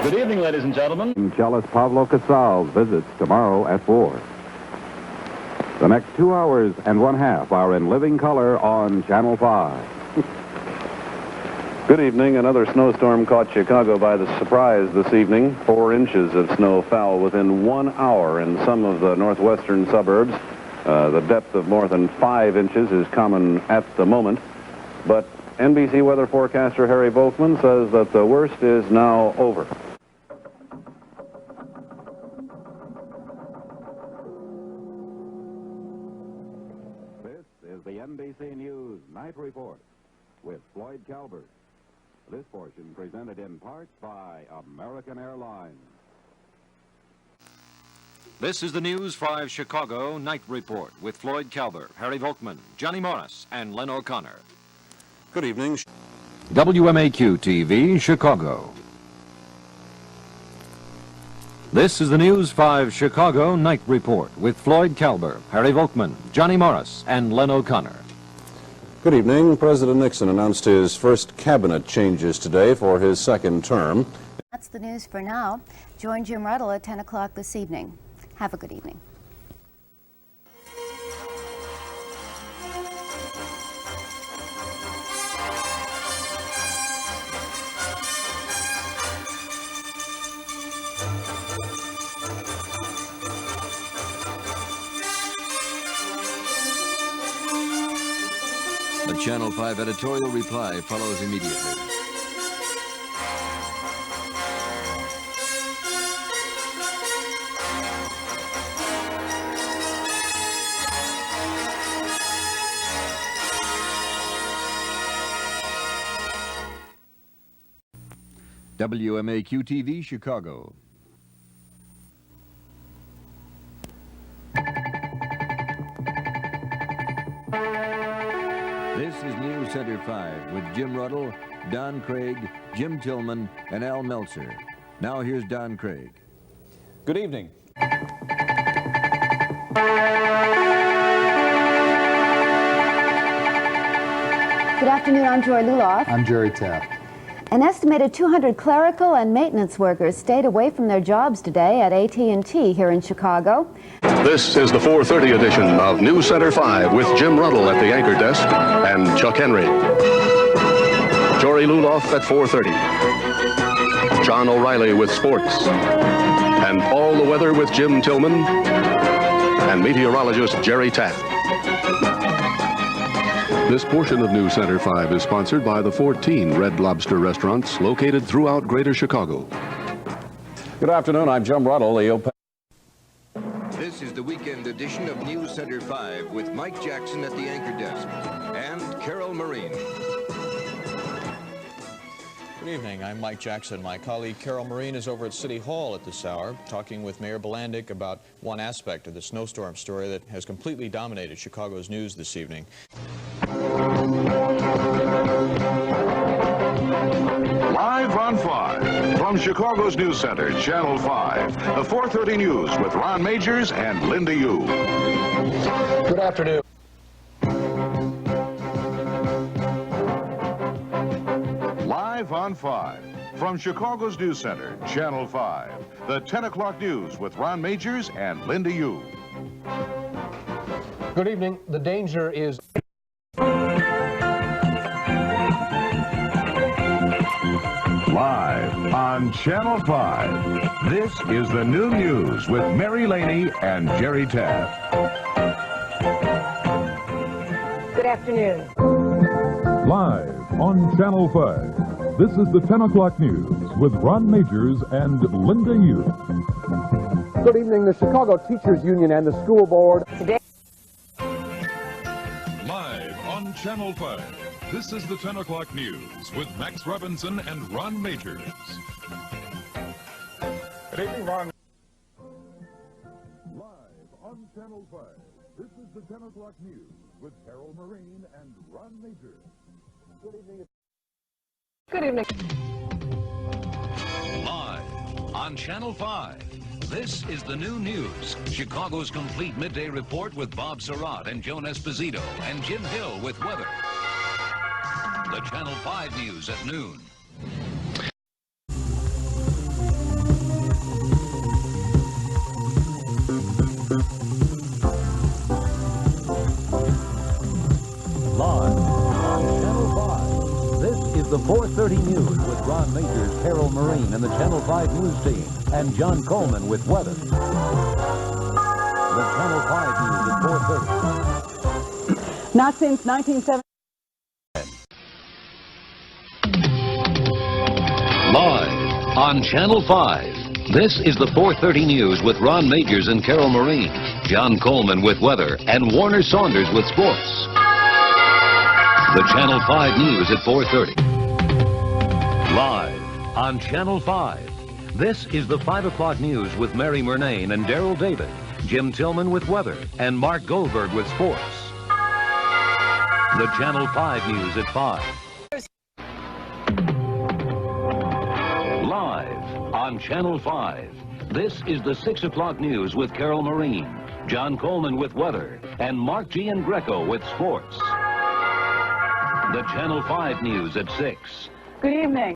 Good evening, ladies and gentlemen. Cellist Pablo Casals visits tomorrow at 4. The next 2 hours and 1/2 are in living color on Channel 5. Good evening. Another snowstorm caught Chicago by the surprise this evening. 4 inches of snow fell within 1 hour in some of the northwestern suburbs. The depth of more than 5 inches is common at the moment. But NBC weather forecaster Harry Volkman says that the worst is now over. This is the NBC News Night Report with Floyd Calvert. This portion presented in part by American Airlines. This is the News 5 Chicago Night Report with Floyd Calvert, Harry Volkman, Johnny Morris, and Len O'Connor. Good evening. WMAQ-TV Chicago. This is the News 5 Chicago Night Report with Floyd Calvert, Harry Volkman, Johnny Morris, and Len O'Connor. Good evening. President Nixon announced his first cabinet changes today for his second term. That's the news for now. Join Jim Ruddle at 10 o'clock this evening. Have a good evening. A Channel 5 editorial reply follows immediately. WMAQ-TV Chicago. This is NewsCenter 5 with Jim Ruddle, Don Craig, Jim Tillman, and Al Meltzer. Now here's Don Craig. Good evening. Good afternoon, I'm Joy Luloff. I'm Jerry Taft. An estimated 200 clerical and maintenance workers stayed away from their jobs today at AT&T here in Chicago. This is the 4:30 edition of NewsCenter 5 with Jim Ruddle at the anchor desk and Chuck Henry. Jory Luloff at 4:30. John O'Reilly with sports. And all the weather with Jim Tillman and meteorologist Jerry Taft. This portion of NewsCenter 5 is sponsored by the 14 Red Lobster restaurants located throughout Greater Chicago. Good afternoon. I'm Jim Ruddle. This is the weekend edition of NewsCenter 5 with Mike Jackson at the anchor desk and Carol Marine. Good evening. I'm Mike Jackson. My colleague Carol Marine is over at City Hall at this hour talking with Mayor Bilandic about one aspect of the snowstorm story that has completely dominated Chicago's news this evening. Live on 5 from Chicago's News Center, Channel 5, the 4:30 News with Ron Majors and Linda Yu. Good afternoon. Live on 5 from Chicago's News Center, Channel 5, the 10 o'clock news with Ron Majors and Linda Yu. Good evening. The danger is... Live on Channel 5, this is the new news with Mary Laney and Jerry Taft. Good afternoon. Live on Channel 5, this is the 10 o'clock news with Ron Majors and Linda Yu. Good evening. The Chicago Teachers Union and the school board. Today. Live on Channel 5, this is the 10 o'clock news with Max Robinson and Ron Majors. Good evening, Ron. Live on Channel 5, this is the 10 o'clock news with Carol Marine and Ron Majors. Good evening. Good evening. Live on Channel 5, this is the new news. Chicago's complete midday report with Bob Surratt and Joan Esposito and Jim Hill with weather. The Channel 5 news at noon. is the 4:30 News with Ron Majors, Carol Marine, and the Channel 5 News team, and John Coleman with weather. The Channel 5 News at 4:30. Not since 1970. Live on Channel 5, this is the 4:30 News with Ron Majors and Carol Marine, John Coleman with weather, and Warner Saunders with sports. The Channel 5 News at 4:30. Live on Channel 5, this is the 5 o'clock news with Mary Murnane and Daryl David, Jim Tillman with weather, and Mark Goldberg with sports. The Channel 5 News at 5. Live on Channel 5, this is the 6 o'clock news with Carol Marine, John Coleman with weather, and Mark Giangreco with sports. The Channel 5 News at 6. Good evening.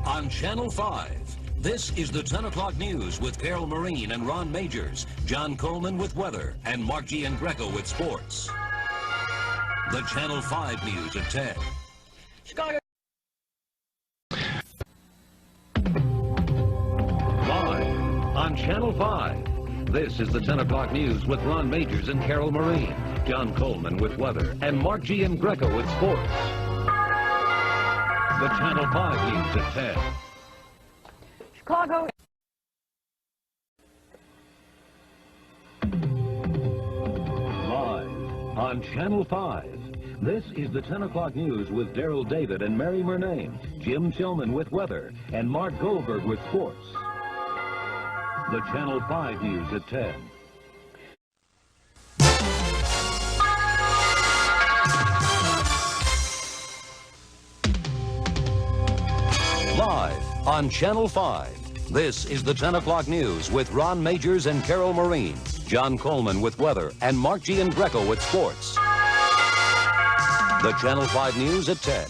On Channel 5, this is the 10 o'clock news with Carol Marine and Ron Majors, John Coleman with weather, and Mark Giangreco with sports. The Channel 5 News at 10. Chicago. Live on Channel 5, this is the 10 o'clock news with Ron Majors and Carol Marine, John Coleman with weather, and Mark Giangreco with sports. The Channel 5 News at 10. Chicago. Live on Channel 5, this is the 10 o'clock news with Daryl David and Mary Murnane, Jim Tillman with weather, and Mark Goldberg with sports. The Channel 5 News at 10. Live on Channel 5, this is the 10 o'clock news with Ron Majors and Carol Marine, John Coleman with weather, and Mark Giangreco with sports. The Channel 5 News at 10.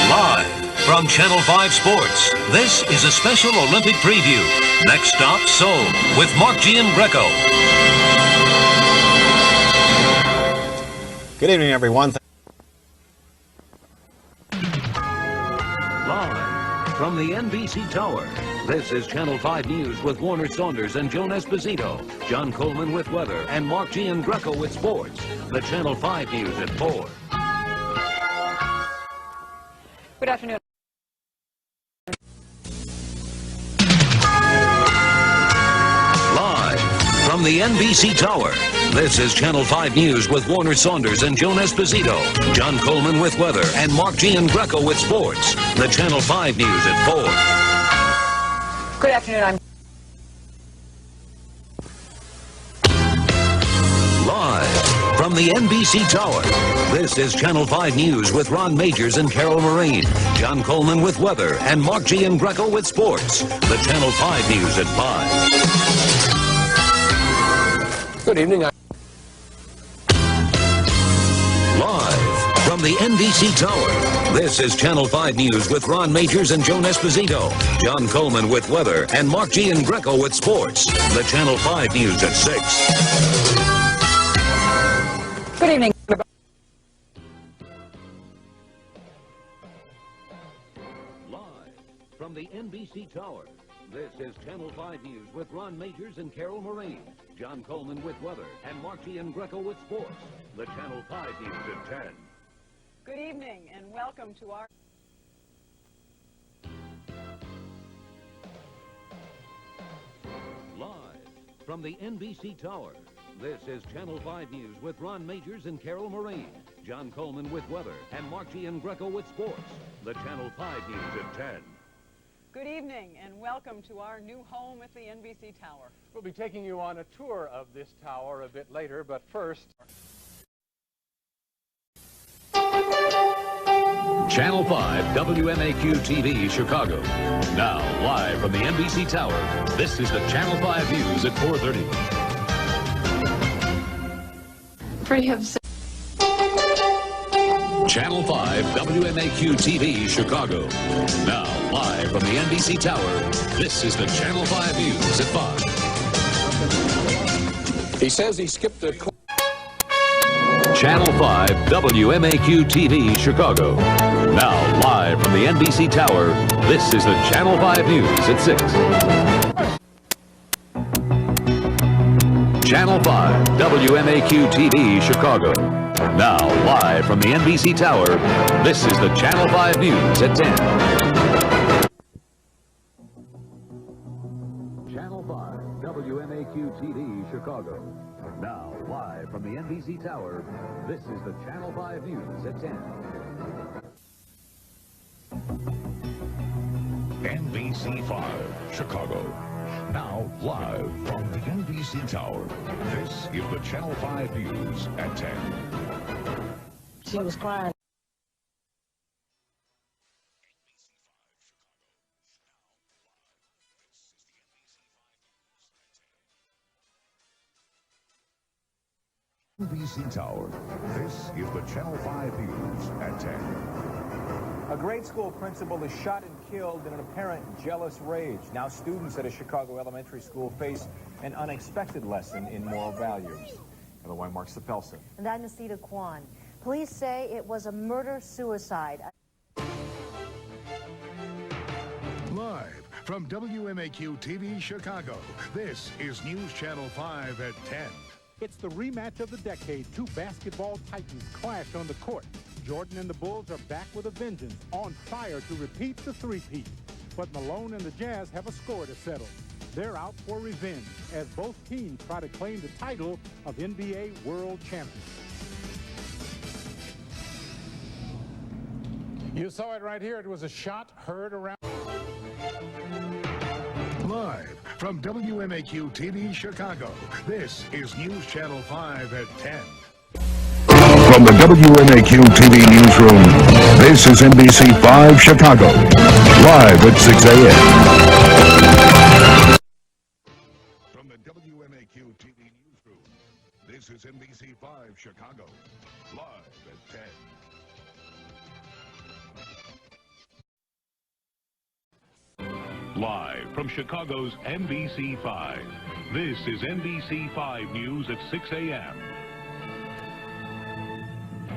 Live from Channel 5 Sports, this is a special Olympic preview. Next stop, Seoul, with Mark Giangreco. Good evening, everyone. Live from the NBC Tower, this is Channel 5 News with Warner Saunders and Joan Esposito, John Coleman with weather, and Mark Giangreco with sports. The Channel 5 News at 4. Good afternoon. Live from the NBC Tower, this is Channel 5 News with Warner Saunders and Joan Esposito, John Coleman with weather, and Mark Giangreco with sports. The Channel 5 News at 4. Good afternoon. Live from the NBC Tower, this is Channel 5 News with Ron Majors and Carol Marine, John Coleman with weather, and Mark Giangreco with sports. The Channel 5 News at 5. Good evening. Live from the NBC Tower, this is Channel 5 News with Ron Majors and Joan Esposito, John Coleman with weather, and Mark Giangreco with sports. The Channel 5 News at 6. Good evening. Live from the NBC Tower, this is Channel 5 News with Ron Majors and Carol Marine, John Coleman with weather, and Mark Giangreco with sports. The Channel 5 News at 10. Good evening and welcome to our... Live from the NBC Tower, This is Channel 5 News with Ron Majors and Carol Marie. John Coleman with weather and Mark G. and Greco with sports. The Channel 5 News at 10. Good evening and welcome to our new home at the NBC Tower. We'll be taking you on a tour of this tower a bit later, but first... Channel 5 WMAQ-TV Chicago. Now, live from the NBC Tower, this is the Channel 5 News at 4:30. Channel 5 WMAQ-TV Chicago. Now, live from the NBC Tower, this is the Channel 5 News at 5. He says he skipped a... Channel 5 WMAQ-TV Chicago. Now, live from the NBC Tower, this is the Channel 5 News at 6. Channel 5 WMAQ-TV Chicago. Now, live from the NBC Tower, this is the Channel 5 News at 10. Channel 5 WMAQ-TV Chicago. Now, live from the NBC Tower, this is the Channel 5 News at 10. NBC 5, Chicago. Now, live from the NBC Tower, this is the Channel 5 News at 10. She was crying. NBC Tower, this is the Channel 5 News at 10. A grade school principal is shot and killed in an apparent jealous rage. Now students at a Chicago elementary school face an unexpected lesson in moral values. LOY Mark Sapelsa. And I'm Nasita Kwan. Police say it was a murder-suicide. Live from WMAQ-TV Chicago, this is News Channel 5 at 10. It's the rematch of the decade. Two basketball titans clash on the court. Jordan and the Bulls are back with a vengeance, on fire to repeat the three-peat. But Malone and the Jazz have a score to settle. They're out for revenge as both teams try to claim the title of NBA World Champions. You saw it right here. It was a shot heard around. Live from WMAQ-TV Chicago, this is News Channel 5 at 10. From the WMAQ-TV newsroom, this is NBC 5 Chicago, live at 6 a.m. From the WMAQ-TV newsroom, this is NBC 5 Chicago, live at 10. Live from Chicago's NBC 5, this is NBC 5 News at 6 a.m.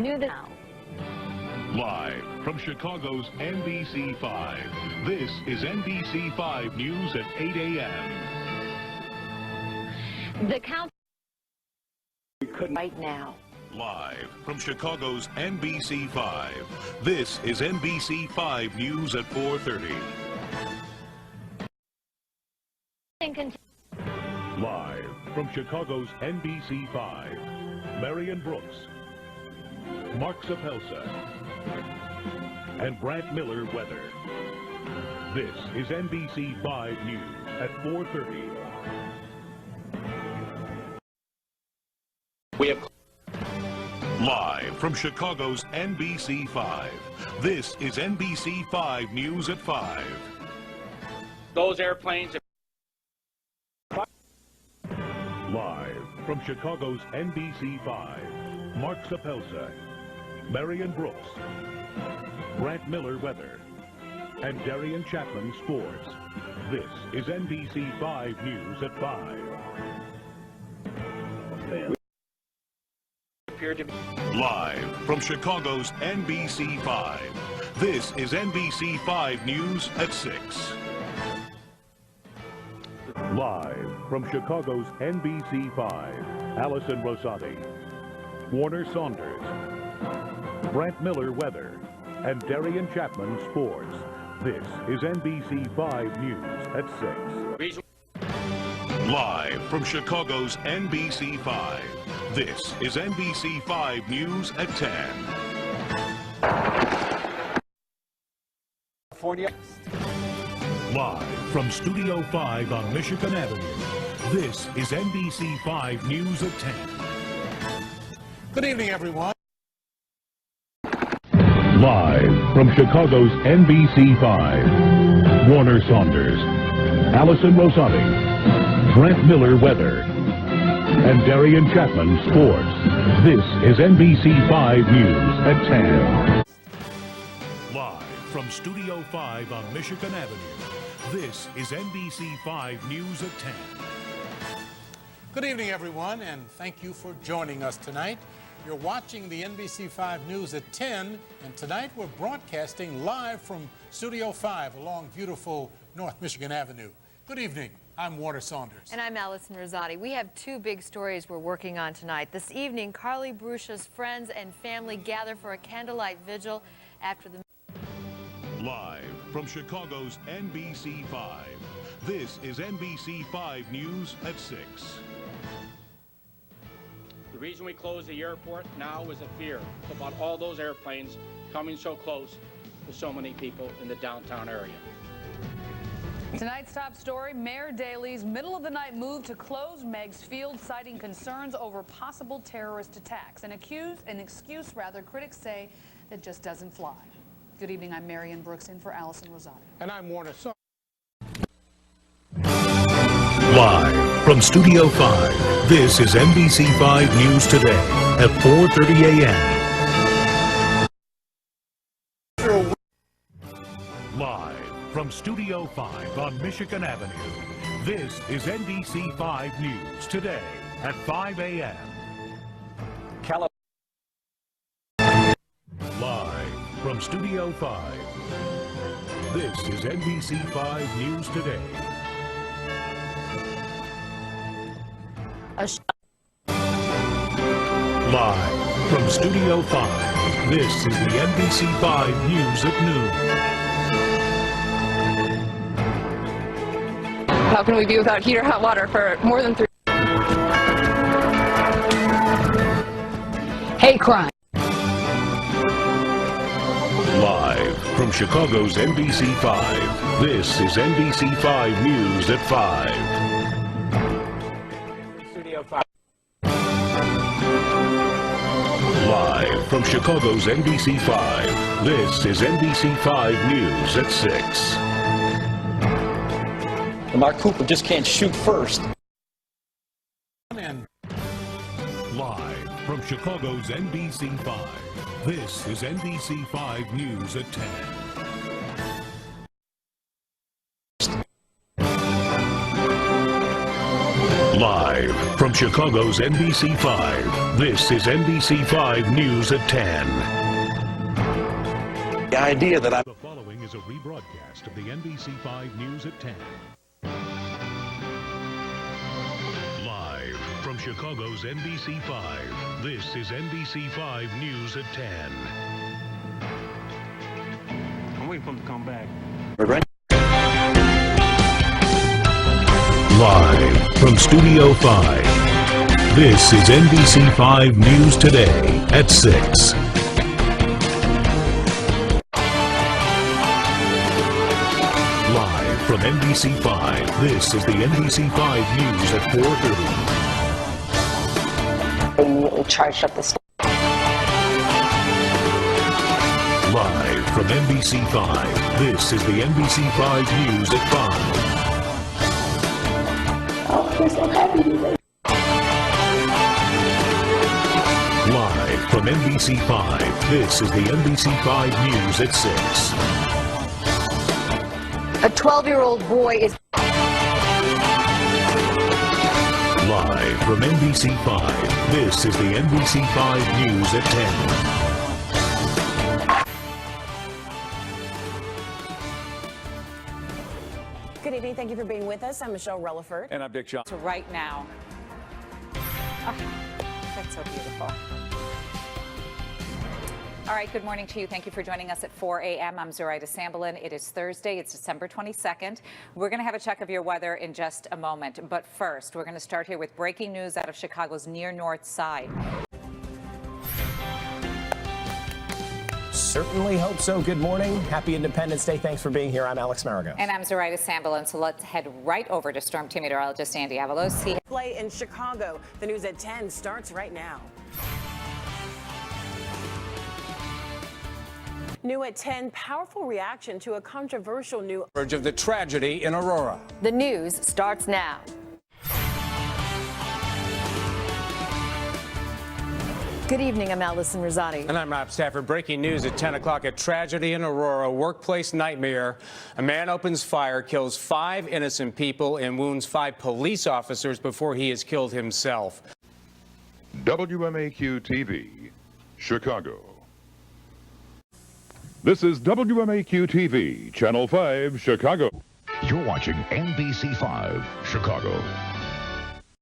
New now. Live from Chicago's NBC 5, this is NBC 5 News at 8 a.m. The count right now. Live from Chicago's NBC 5, this is NBC 5 News at 4:30. Live from Chicago's NBC 5, Marion Brooks, Mark Sapelsa, and Brant Miller weather. This is NBC 5 News at 4:30. We have live from Chicago's NBC 5. This is NBC 5 News at 5. Those airplanes. Live from Chicago's NBC 5, Mark Sapelsa, Marion Brooks, Brant Miller weather, and Darian Chapman sports. This is NBC 5 News at 5. Live from Chicago's NBC 5, this is NBC 5 News at 6. Live from Chicago's NBC 5, Allison Rosati, Warner Saunders, Brant Miller weather, and Darian Chapman sports. This is NBC 5 News at 6. Live from Chicago's NBC 5, this is NBC 5 News at 10. California. Live from Studio 5 on Michigan Avenue, this is NBC 5 News at 10. Good evening, everyone. Live from Chicago's NBC 5, Warner Saunders, Allison Rosati, Grant Miller Weather, and Darian Chapman Sports. This is NBC 5 News at 10. Live from Studio 5 on Michigan Avenue, this is NBC 5 News at 10. Good evening, everyone, and thank you for joining us tonight. You're watching the NBC 5 News at 10, and tonight we're broadcasting live from Studio 5 along beautiful North Michigan Avenue. Good evening. I'm Warner Saunders. And I'm Allison Rosati. We have two big stories we're working on tonight. This evening, Carly Bruscia's friends and family gather for a candlelight vigil after the... Live from Chicago's NBC 5, this is NBC 5 News at 6. The reason we closed the airport now is a fear about all those airplanes coming so close to so many people in the downtown area. Tonight's top story, Mayor Daley's middle-of-the-night move to close Meigs Field, citing concerns over possible terrorist attacks. An excuse, critics say, that just doesn't fly. Good evening, I'm Marion Brooks in for Allison Rosati. And I'm Warner Saunders. Live from Studio 5, this is NBC 5 News Today at 4:30 a.m. Live from Studio 5 on Michigan Avenue, this is NBC 5 News Today at 5 a.m. Live from Studio 5, this is NBC 5 News Today. Live from Studio 5, this is the NBC 5 News at noon. How can we be without heat or hot water for more than 3? Hate crime. Live from Chicago's NBC 5, this is NBC 5 News at 5. Live from Chicago's NBC 5, this is NBC 5 News at 6. Mark Cooper just can't shoot first. Live from Chicago's NBC 5, this is NBC 5 News at 10. Live from Chicago's NBC 5, this is NBC 5 News at 10. The idea that The following is a rebroadcast of the NBC 5 News at 10. Live from Chicago's NBC 5, this is NBC 5 News at 10. I'm waiting for him to come back. Live from Studio 5, this is NBC 5 News Today at 6. Live from NBC 5, this is the NBC 5 News at 4:30. They immediately charged up the state. Live from NBC 5, this is the NBC 5 News at 5. We're so happy to be there. Live from NBC 5, this is the NBC 5 News at 6. A 12-year-old boy is... Live from NBC 5, this is the NBC 5 News at 10. Good evening. Thank you for being with us. I'm Michelle Rutherford. And I'm Dick Johnson. To right now. Oh, that's so beautiful. All right, good morning to you. Thank you for joining us at 4 a.m. I'm Zoraida Sambalin. It is Thursday. It's December 22nd. We're going to have a check of your weather in just a moment. But first, we're going to start here with breaking news out of Chicago's near north side. Certainly hope so. Good morning. Happy Independence Day. Thanks for being here. I'm Alex Marigo. And I'm Zoraida Sambalin. So let's head right over to storm team meteorologist Andy Avalos. Play in Chicago. The news at 10 starts right now. New at 10, powerful reaction to a controversial new of the tragedy in Aurora. The news starts now. Good evening, I'm Allison Rosati. And I'm Rob Stafford. Breaking news at 10 o'clock. A tragedy in Aurora, workplace nightmare. A man opens fire, kills 5 innocent people, and wounds 5 police officers before he is killed himself. WMAQ-TV, Chicago. This is WMAQ-TV, Channel 5, Chicago. You're watching NBC 5, Chicago.